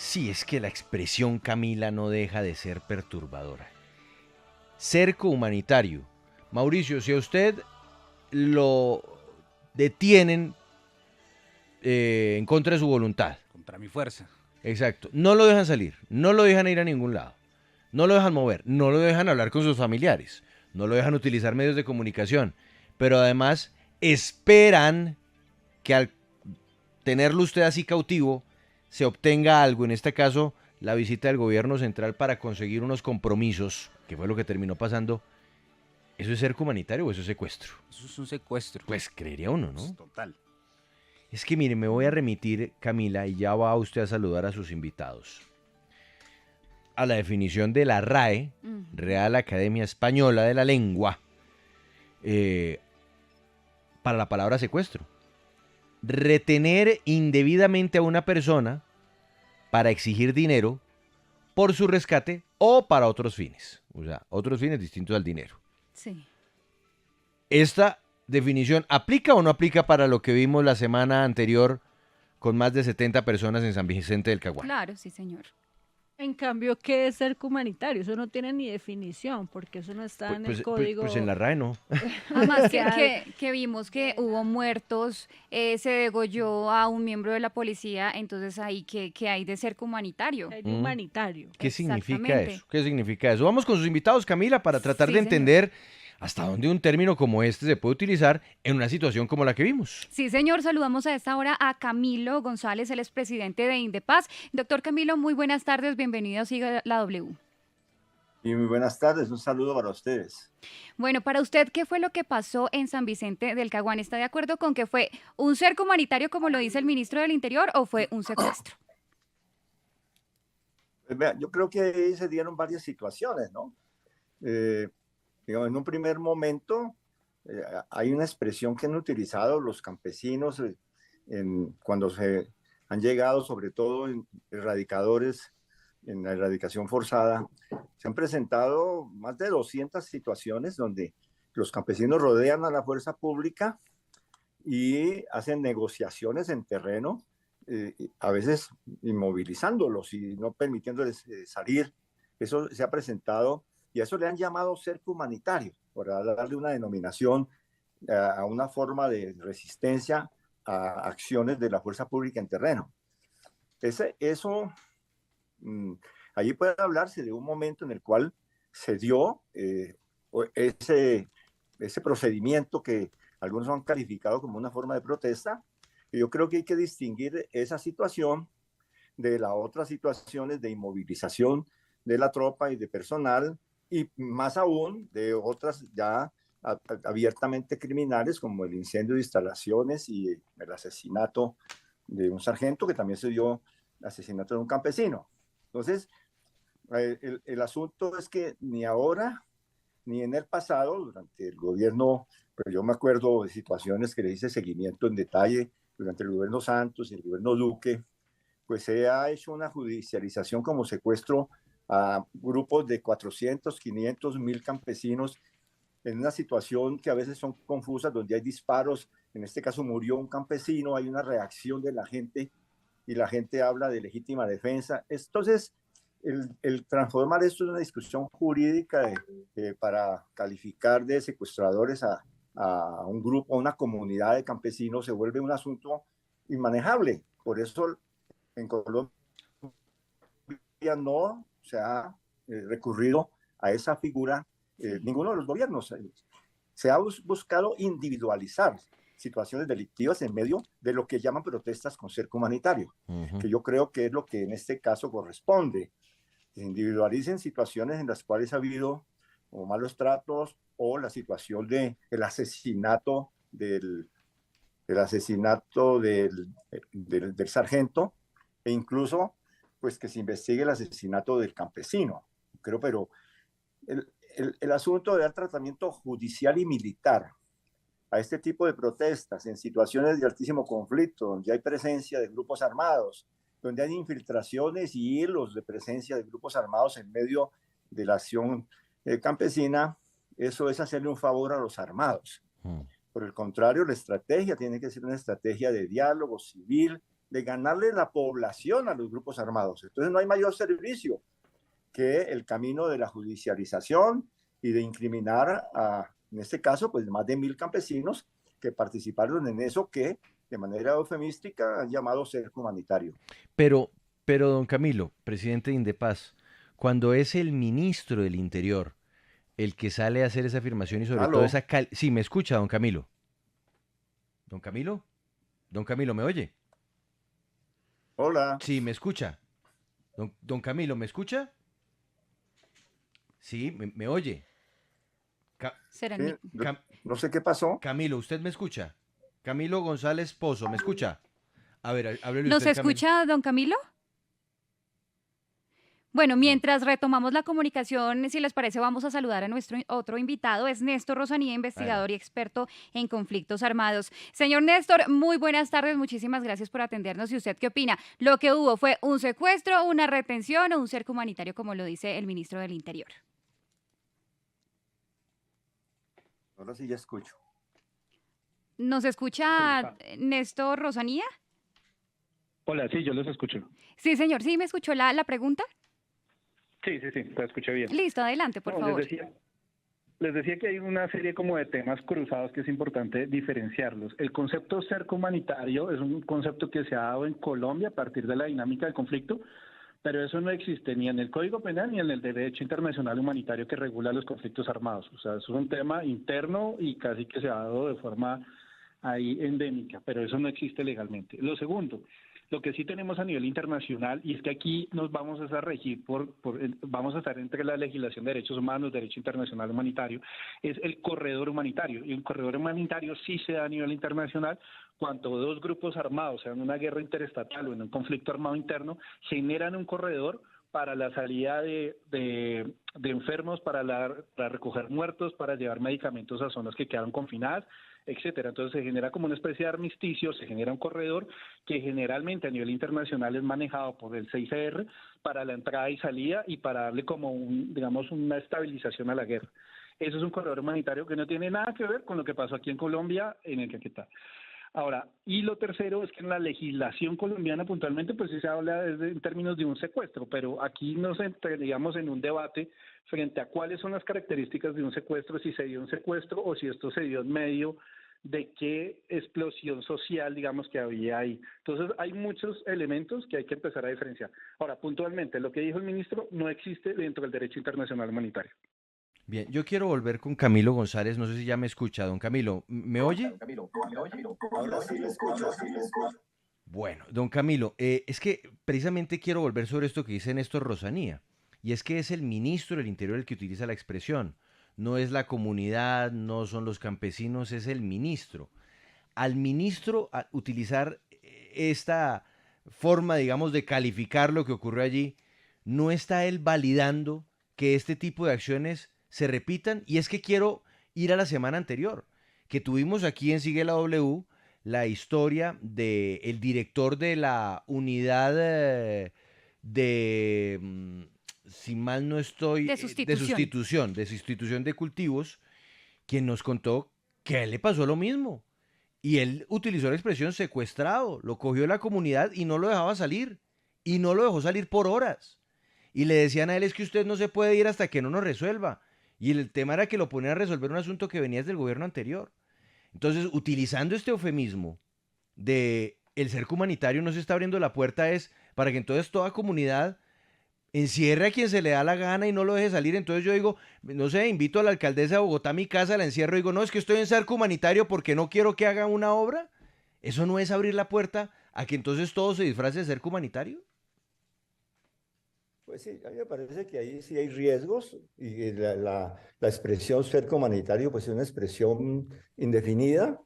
Sí, es que la expresión Camila no deja de ser perturbadora. Cerco humanitario. Mauricio, si a usted lo detienen en contra de su voluntad, Contra mi fuerza. exacto, no lo dejan salir, no lo dejan ir a ningún lado, no lo dejan mover, no lo dejan hablar con sus familiares, no lo dejan utilizar medios de comunicación, pero además esperan que al tenerlo usted así cautivo se obtenga algo, en este caso la visita del gobierno central para conseguir unos compromisos, que fue lo que terminó pasando. ¿Eso es cerco humanitario o eso es secuestro? Eso es un secuestro. Pues creería uno, Pues, ¿no? total. Es que mire, me voy a remitir, Camila, y ya va usted a saludar a sus invitados, a la definición de la RAE, Ujú. Real Academia Española de la Lengua, eh, para la palabra secuestro. Retener indebidamente a una persona para exigir dinero por su rescate o para otros fines. O sea, otros fines distintos al dinero. Sí. ¿Esta definición aplica o no aplica para lo que vimos la semana anterior con más de 70 personas en San Vicente del Caguán? Claro, sí, señor. En cambio, ¿qué es cerco humanitario? Eso no tiene ni definición, porque eso no está Pues, en el pues, pues en código. la RAE no. Además O que, sea, que vimos que hubo muertos, se degolló a un miembro de la policía, entonces ahí que hay de cerco humanitario. hay de Mm. humanitario. ¿Qué significa Exactamente. eso? ¿Qué significa eso? Vamos con sus invitados, Camila, para tratar de Sí, señor. entender hasta dónde un término como este se puede utilizar en una situación como la que vimos. Sí, señor, saludamos a esta hora a Camilo González, el expresidente de Indepaz. Doctor Camilo, muy buenas tardes, bienvenido a Siga la W. Y muy buenas tardes, un saludo para ustedes. Bueno, para usted, ¿qué fue lo que pasó en San Vicente del Caguán? ¿Está de acuerdo con que fue un cerco humanitario, como lo dice el ministro del Interior, o fue un secuestro? Vea, yo creo que ahí se dieron varias situaciones, ¿no? Eh, digamos, en un primer momento hay una expresión que han utilizado los campesinos cuando se han llegado, sobre todo en erradicadores, en la erradicación forzada, se han presentado más de 200 situaciones donde los campesinos rodean a la fuerza pública y hacen negociaciones en terreno, a veces inmovilizándolos y no permitiéndoles salir. Eso se ha presentado y a eso le han llamado cerco humanitario, por darle una denominación a una forma de resistencia a acciones de la fuerza pública en terreno. Eso, mmm, allí puede hablarse de un momento en el cual se dio ese, ese procedimiento que algunos han calificado como una forma de protesta. Y yo creo que hay que distinguir esa situación de las otras situaciones de inmovilización de la tropa y de personal, y más aún de otras ya abiertamente criminales, como el incendio de instalaciones y el asesinato de un sargento, que también se dio el asesinato de un campesino. Entonces, el asunto es que ni ahora ni en el pasado, durante el gobierno, pero yo me acuerdo de situaciones que le hice seguimiento en detalle durante el gobierno Santos y el gobierno Duque, pues se ha hecho una judicialización como secuestro a grupos de 400, 500, 1000 campesinos en una situación que a veces son confusas, donde hay disparos, en este caso murió un campesino, hay una reacción de la gente y la gente habla de legítima defensa. Entonces, transformar esto en una discusión jurídica para calificar de secuestradores a un grupo, a una comunidad de campesinos, se vuelve un asunto inmanejable. Por eso en Colombia no se ha recurrido a esa figura, Sí. ninguno de los gobiernos. Se ha buscado individualizar situaciones delictivas en medio de lo que llaman protestas con cerco humanitario, Ujú. que yo creo que es lo que en este caso corresponde. Se individualicen situaciones en las cuales ha habido o malos tratos o la situación del asesinato del asesinato del sargento, e incluso pues que se investigue el asesinato del campesino. Creo, pero el asunto de dar tratamiento judicial y militar a este tipo de protestas en situaciones de altísimo conflicto, donde hay presencia de grupos armados, donde hay infiltraciones y hilos de presencia de grupos armados en medio de la acción campesina, eso es hacerle un favor a los armados. Mm. Por el contrario, la estrategia tiene que ser una estrategia de diálogo civil, de ganarle la población a los grupos armados. Entonces no hay mayor servicio que el camino de la judicialización y de incriminar a, en este caso, pues más de 1.000 campesinos que participaron en eso que de manera eufemística han llamado cerco humanitario. Pero, don Camilo, presidente de Indepaz, cuando es el ministro del Interior el que sale a hacer esa afirmación y sobre todo ¿Aló? esa... Sí, me escucha, don Camilo. ¿Don Camilo? ¿Don Camilo me oye? Hola. Sí, me escucha. Don Camilo, ¿me escucha? Sí, me oye. Será Sí, no sé qué pasó. Camilo, ¿usted me escucha? Camilo González Pozo, ¿me escucha? A ver, háblele ¿Nos usted, Camilo. escucha, don Camilo? Bueno, No. mientras retomamos la comunicación, si les parece, vamos a saludar a nuestro otro invitado. Es Néstor Rosanía, investigador Adelante. y experto en conflictos armados. Señor Néstor, muy buenas tardes. Muchísimas gracias por atendernos. ¿Y usted qué opina? ¿Lo que hubo fue un secuestro, una retención o un cerco humanitario, como lo dice el ministro del Interior? Ahora sí ya escucho. ¿Nos escucha Néstor Rosanía? Hola, sí, yo los escucho. Sí, señor. ¿Sí me escuchó la pregunta? Sí, la escuché bien. Listo, adelante, por No, favor. les decía que hay una serie como de temas cruzados que es importante diferenciarlos. El concepto cerco humanitario es un concepto que se ha dado en Colombia a partir de la dinámica del conflicto, pero eso no existe ni en el Código Penal ni en el derecho internacional humanitario que regula los conflictos armados. O sea, eso es un tema interno y casi que se ha dado de forma ahí endémica, pero eso no existe legalmente. Lo segundo, lo que sí tenemos a nivel internacional, y es que aquí nos vamos a regir vamos a estar entre la legislación de derechos humanos, derecho internacional humanitario, es el corredor humanitario. Y el corredor humanitario sí se da a nivel internacional cuando dos grupos armados, sea en una guerra interestatal o en un conflicto armado interno, generan un corredor para la salida de enfermos, para recoger muertos, para llevar medicamentos a zonas que quedaron confinadas, etcétera. Entonces se genera como una especie de armisticio, se genera un corredor que generalmente a nivel internacional es manejado por el CICR para la entrada y salida y para darle como digamos, una estabilización a la guerra. Eso es un corredor humanitario que no tiene nada que ver con lo que pasó aquí en Colombia, en el Caquetá. Ahora, y lo tercero es que en la legislación colombiana puntualmente, pues sí se habla en términos de un secuestro, pero aquí nos entraríamos en un debate frente a cuáles son las características de un secuestro, si se dio un secuestro o si esto se dio en medio de qué explosión social, digamos, que había ahí. Entonces, hay muchos elementos que hay que empezar a diferenciar. Ahora, puntualmente, lo que dijo el ministro no existe dentro del derecho internacional humanitario. Bien, yo quiero volver con Camilo González, no sé si ya me escucha, don Camilo, ¿me oye? Ahora sí le escucho, sí le escucho. Bueno, don Camilo, es que precisamente quiero volver sobre esto que dice Néstor Rosanía, y es que es el ministro del Interior el que utiliza la expresión, no es la comunidad, no son los campesinos, es el ministro. Al ministro a utilizar esta forma, digamos, de calificar lo que ocurrió allí, no está él validando que este tipo de acciones se repitan. Y es que quiero ir a la semana anterior, que tuvimos aquí en Sigue la W la historia del director de la unidad de, si mal no estoy, De sustitución. de sustitución de cultivos, quien nos contó que a él le pasó lo mismo. Y él utilizó la expresión secuestrado, lo cogió la comunidad y no lo dejaba salir. Y no lo dejó salir por horas. Y le decían a él, es que usted no se puede ir hasta que no nos resuelva. Y el tema era que lo ponían a resolver un asunto que venía desde el gobierno anterior. Entonces, utilizando este eufemismo de el cerco humanitario, no se está abriendo la puerta es para que entonces toda comunidad encierre a quien se le da la gana y no lo deje salir. Entonces yo digo, no sé, invito a la alcaldesa de Bogotá a mi casa, la encierro y digo, no, es que estoy en cerco humanitario porque no quiero que haga una obra. ¿Eso no es abrir la puerta a que entonces todo se disfrace de cerco humanitario? Pues sí, a mí me parece que ahí sí hay riesgos y la expresión cerco humanitario pues es una expresión indefinida,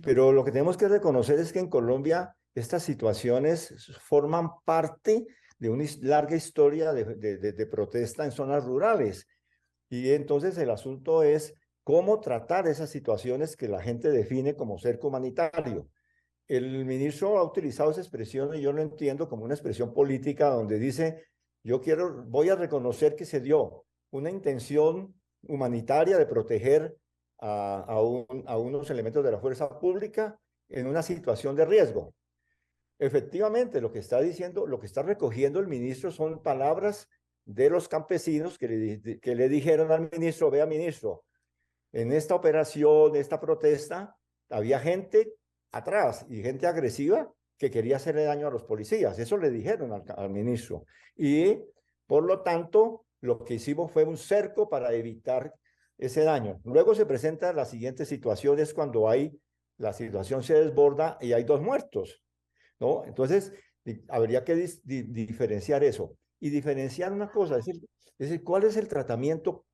pero lo que tenemos que reconocer es que en Colombia estas situaciones forman parte de una larga historia de protesta en zonas rurales y entonces el asunto es cómo tratar esas situaciones que la gente define como cerco humanitario. El ministro ha utilizado esa expresión y yo lo entiendo como una expresión política donde dice, voy a reconocer que se dio una intención humanitaria de proteger a unos elementos de la fuerza pública en una situación de riesgo. efectivamente, lo que está diciendo, lo que está recogiendo el ministro son palabras de los campesinos que le dijeron al ministro, vea ministro, en esta operación, esta protesta, había gente atrás y gente agresiva que quería hacerle daño a los policías. Eso le dijeron al ministro. Y por lo tanto, lo que hicimos fue un cerco para evitar ese daño. Luego se presenta la siguiente situación, es cuando la situación se desborda y hay 2 muertos, ¿no? Entonces, habría que diferenciar eso. Y diferenciar una cosa, es decir, ¿cuál es el tratamiento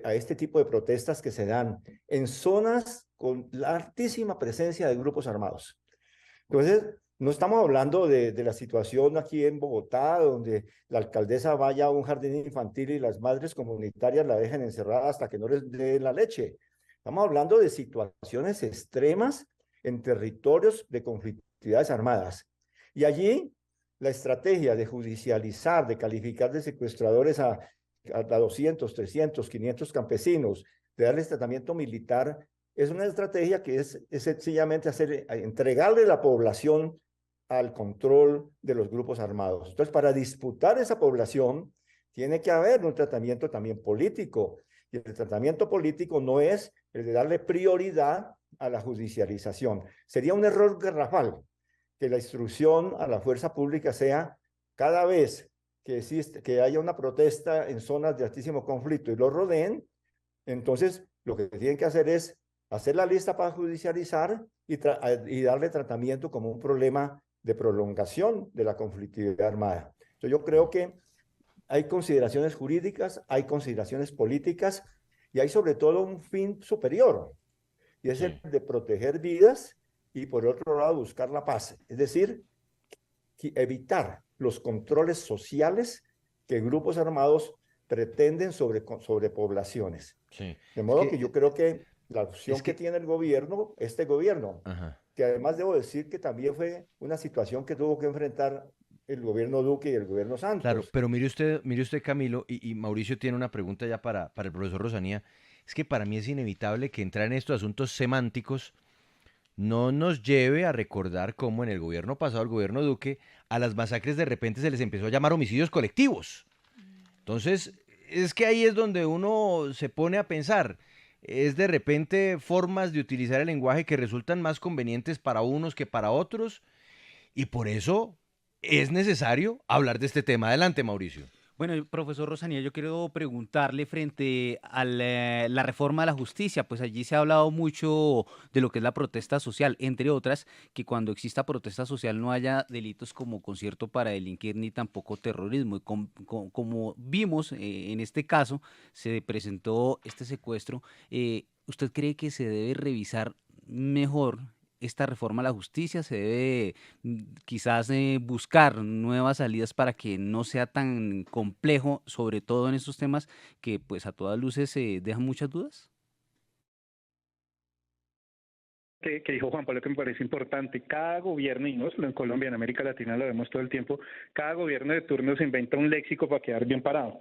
a este tipo de protestas que se dan en zonas con la altísima presencia de grupos armados? Entonces, no estamos hablando de la situación aquí en Bogotá, donde la alcaldesa vaya a un jardín infantil y las madres comunitarias la dejen encerrada hasta que no les dé la leche. Estamos hablando de situaciones extremas en territorios de conflictividades armadas. Y allí la estrategia de judicializar, de calificar de secuestradores a 200, 300, 500 campesinos, de darles tratamiento militar, es una estrategia que es sencillamente entregarle la población al control de los grupos armados. Entonces, para disputar esa población, tiene que haber un tratamiento también político. Y el tratamiento político no es el de darle prioridad a la judicialización. Sería un error garrafal que la instrucción a la fuerza pública sea cada vez que haya una protesta en zonas de altísimo conflicto y lo rodeen, entonces lo que tienen que hacer es hacer la lista para judicializar y darle tratamiento como un problema de prolongación de la conflictividad armada. Entonces yo creo que hay consideraciones jurídicas, hay consideraciones políticas y hay sobre todo un fin superior, y es el de proteger vidas y por otro lado buscar la paz, es decir, evitar los controles sociales que grupos armados pretenden sobre poblaciones. Sí. De modo que yo creo que la opción que tiene el gobierno, este gobierno, Ajá. que además debo decir que también fue una situación que tuvo que enfrentar el gobierno Duque y el gobierno Claro, Santos. pero mire usted, Camilo, y Mauricio tiene una pregunta ya para el profesor Rosanía. Es que para mí es inevitable que entrar en estos asuntos semánticos no nos lleve a recordar cómo en el gobierno pasado, el gobierno Duque, a las masacres de repente se les empezó a llamar homicidios colectivos. Entonces, es que ahí es donde uno se pone a pensar. Es de repente formas de utilizar el lenguaje que resultan más convenientes para unos que para otros, y por eso es necesario hablar de este tema. Adelante, Mauricio. Bueno, profesor Rosanía, yo quiero preguntarle frente a la reforma de la justicia, pues allí se ha hablado mucho de lo que es la protesta social, entre otras, que cuando exista protesta social no haya delitos como concierto para delinquir ni tampoco terrorismo. Y como vimos en este caso, se presentó este secuestro. ¿Usted cree que se debe revisar mejor esta reforma a la justicia? ¿Se debe quizás buscar nuevas salidas para que no sea tan complejo, sobre todo en estos temas que pues a todas luces dejan muchas dudas? Que dijo Juan Pablo, que me parece importante. Cada gobierno, y no solo en Colombia, en América Latina lo vemos todo el tiempo, cada gobierno de turno se inventa un léxico para quedar bien parado.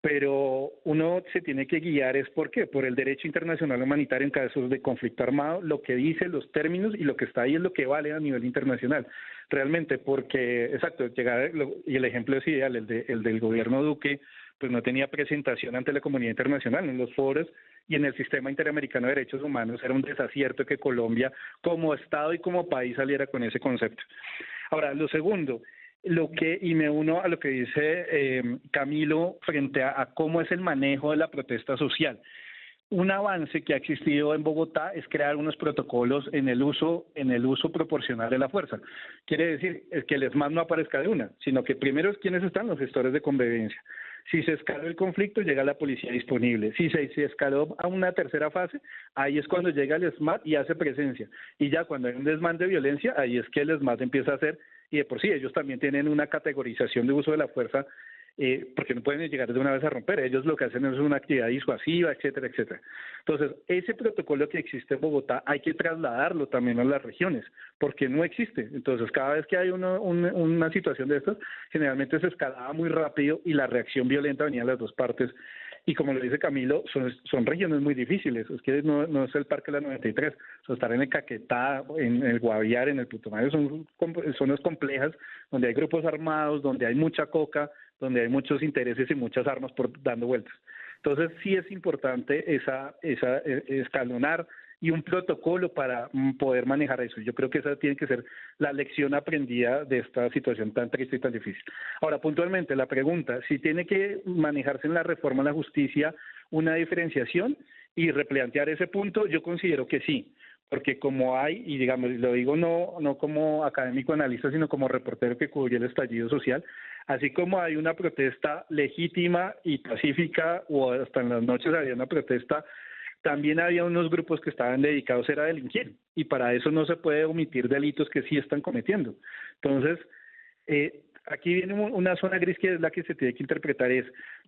Pero uno se tiene que guiar, ¿es por qué? Por el derecho internacional humanitario en casos de conflicto armado, lo que dice, los términos, y lo que está ahí es lo que vale a nivel internacional. Realmente, porque, exacto, y el ejemplo es ideal, el del gobierno Duque, pues no tenía presentación ante la comunidad internacional en los foros y en el sistema interamericano de derechos humanos. Era un desacierto que Colombia como Estado y como país saliera con ese concepto. Ahora, lo segundo, y me uno a lo que dice Camilo frente a cómo es el manejo de la protesta social. Un avance que ha existido en Bogotá es crear unos protocolos en el uso proporcional de la fuerza. Quiere decir que el ESMAD no aparezca de una, sino que primero es quienes están los gestores de convivencia. Si se escaló el conflicto, llega la policía disponible. Si se escaló a una tercera fase, ahí es cuando llega el ESMAD y hace presencia. Y ya cuando hay un desmán de violencia, ahí es que el ESMAD empieza a hacer, y de por sí ellos también tienen una categorización de uso de la fuerza, porque no pueden llegar de una vez a romper. Ellos lo que hacen es una actividad disuasiva, etcétera, etcétera. Entonces, ese protocolo que existe en Bogotá hay que trasladarlo también a las regiones, porque no existe. Entonces, cada vez que hay una situación de estas, generalmente se escalaba muy rápido y la reacción violenta venía de las dos partes Y como lo dice Camilo, son regiones muy difíciles. Es que no es el Parque de la 93. O sea, estar en el Caquetá, en el Guaviare, en el Putumayo, son zonas complejas donde hay grupos armados, donde hay mucha coca, donde hay muchos intereses y muchas armas por dando vueltas. Entonces sí es importante escalonar y un protocolo para poder manejar eso. Yo creo que esa tiene que ser la lección aprendida de esta situación tan triste y tan difícil. Ahora, puntualmente, la pregunta, si tiene que manejarse en la reforma a la justicia una diferenciación y replantear ese punto, yo considero que sí, porque como hay, y digamos, lo digo no como académico analista, sino como reportero que cubrió el estallido social, así como hay una protesta legítima y pacífica, o hasta en las noches había una protesta, también había unos grupos que estaban dedicados a delinquir, y para eso no se puede omitir delitos que sí están cometiendo. Entonces, aquí viene una zona gris que es la que se tiene que interpretar,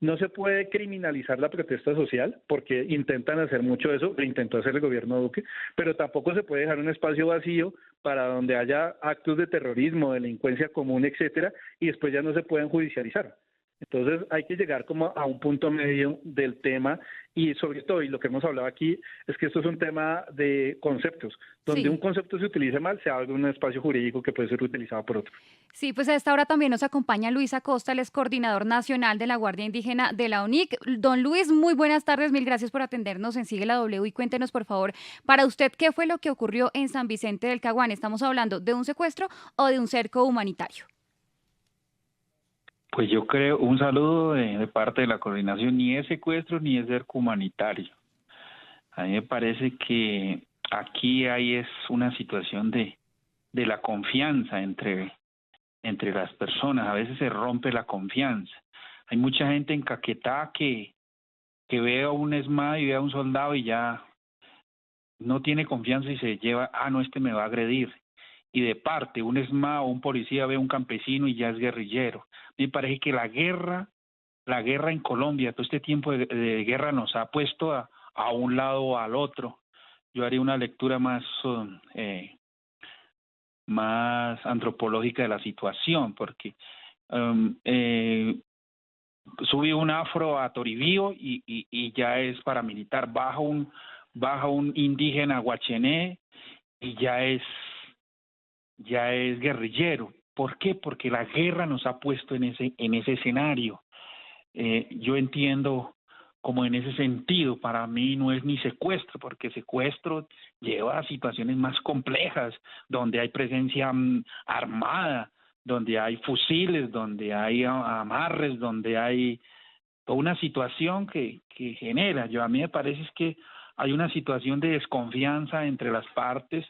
no se puede criminalizar la protesta social, porque intentan hacer mucho eso, lo intentó hacer el gobierno Duque, pero tampoco se puede dejar un espacio vacío para donde haya actos de terrorismo, delincuencia común, etcétera, y después ya no se pueden judicializar. Entonces hay que llegar como a un punto medio del tema, y sobre todo, y lo que hemos hablado aquí, es que esto es un tema de conceptos. Donde Sí. un concepto se utilice mal, se abre un espacio jurídico que puede ser utilizado por otro. Sí, pues a esta hora también nos acompaña Luis Acosta, él es coordinador nacional de la Guardia Indígena de la UNIC. Don Luis, muy buenas tardes, mil gracias por atendernos en Sigue la W y cuéntenos, por favor, para usted, ¿qué fue lo que ocurrió en San Vicente del Caguán? ¿Estamos hablando de un secuestro o de un cerco humanitario? Pues yo creo, un saludo de parte de la coordinación, ni es secuestro ni es cerco humanitario. A mí me parece que aquí es una situación de la confianza entre las personas. A veces se rompe la confianza. Hay mucha gente en Caquetá que ve a un ESMAD y ve a un soldado y ya no tiene confianza y se lleva, no, este me va a agredir. Y de parte, un ESMAD o un policía ve a un campesino y ya es guerrillero. Me parece que la guerra en Colombia, todo este tiempo de guerra nos ha puesto a un lado o al otro. Yo haría una lectura más antropológica de la situación, porque sube un afro a Toribío y ya es paramilitar, baja un indígena guachené y ya es guerrillero. ¿Por qué? Porque la guerra nos ha puesto en ese escenario. Yo entiendo como en ese sentido, para mí no es ni secuestro, porque secuestro lleva a situaciones más complejas, donde hay presencia armada, donde hay fusiles, donde hay amarres, donde hay toda una situación que genera. A mí me parece es que hay una situación de desconfianza entre las partes.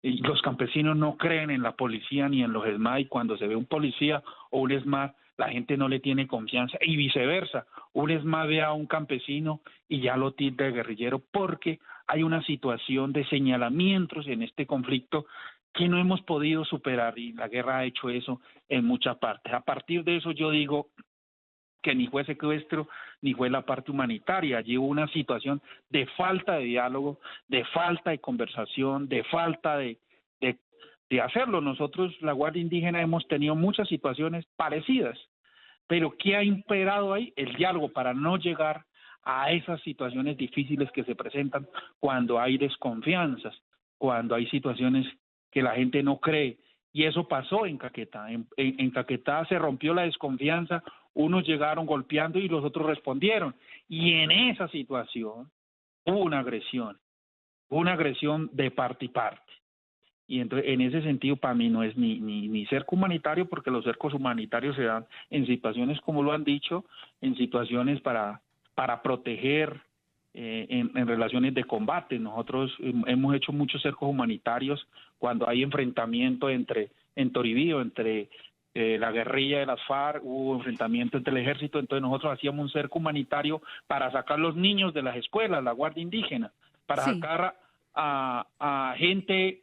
Y los campesinos no creen en la policía ni en los ESMAD, y cuando se ve un policía o un ESMAD, la gente no le tiene confianza, y viceversa. Un ESMAD ve a un campesino y ya lo tilda de guerrillero, porque hay una situación de señalamientos en este conflicto que no hemos podido superar, y la guerra ha hecho eso en muchas partes. A partir de eso yo digo que ni fue secuestro, ni fue la parte humanitaria. Allí hubo una situación de falta de diálogo, de falta de conversación, de falta de hacerlo. Nosotros, la Guardia Indígena, hemos tenido muchas situaciones parecidas, pero ¿qué ha imperado ahí? El diálogo, para no llegar a esas situaciones difíciles que se presentan cuando hay desconfianzas, cuando hay situaciones que la gente no cree. Y eso pasó en Caquetá. En Caquetá se rompió la desconfianza, unos llegaron golpeando y los otros respondieron. Y en esa situación hubo una agresión de parte y parte. Y entonces, en ese sentido, para mí no es ni cerco humanitario, porque los cercos humanitarios se dan en situaciones, como lo han dicho, en situaciones para proteger en relaciones de combate. Nosotros hemos hecho muchos cercos humanitarios cuando hay enfrentamiento en Toribío, entre la guerrilla de las FARC, hubo enfrentamiento entre el ejército, entonces nosotros hacíamos un cerco humanitario para sacar los niños de las escuelas, la Guardia Indígena, para Sí. sacar a gente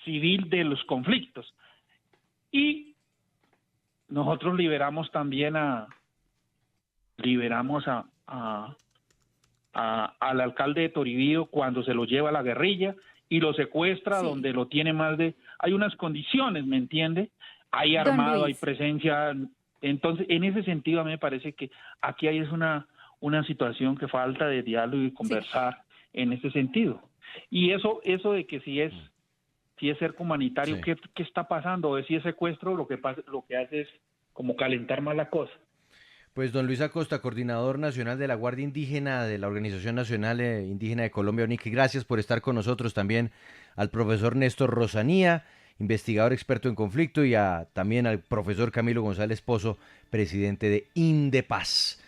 civil de los conflictos. Y nosotros liberamos también al alcalde de Toribío cuando se lo lleva a la guerrilla y lo secuestra, Sí. donde lo tiene hay unas condiciones, ¿me entiende? Hay Don armado, hay Luis. presencia. Entonces, en ese sentido, a mí me parece que aquí hay una una situación que falta de diálogo y conversar en ese sentido. Y eso de que si es cerco humanitario, Sí. ¿qué está pasando? O si es secuestro, lo que hace es como calentar más la cosa. Pues don Luis Acosta, coordinador nacional de la Guardia Indígena de la Organización Nacional Indígena de Colombia, ONIC, gracias por estar con nosotros. También al profesor Néstor Rosanía, investigador experto en conflicto, y también al profesor Camilo González Pozo, presidente de Indepaz.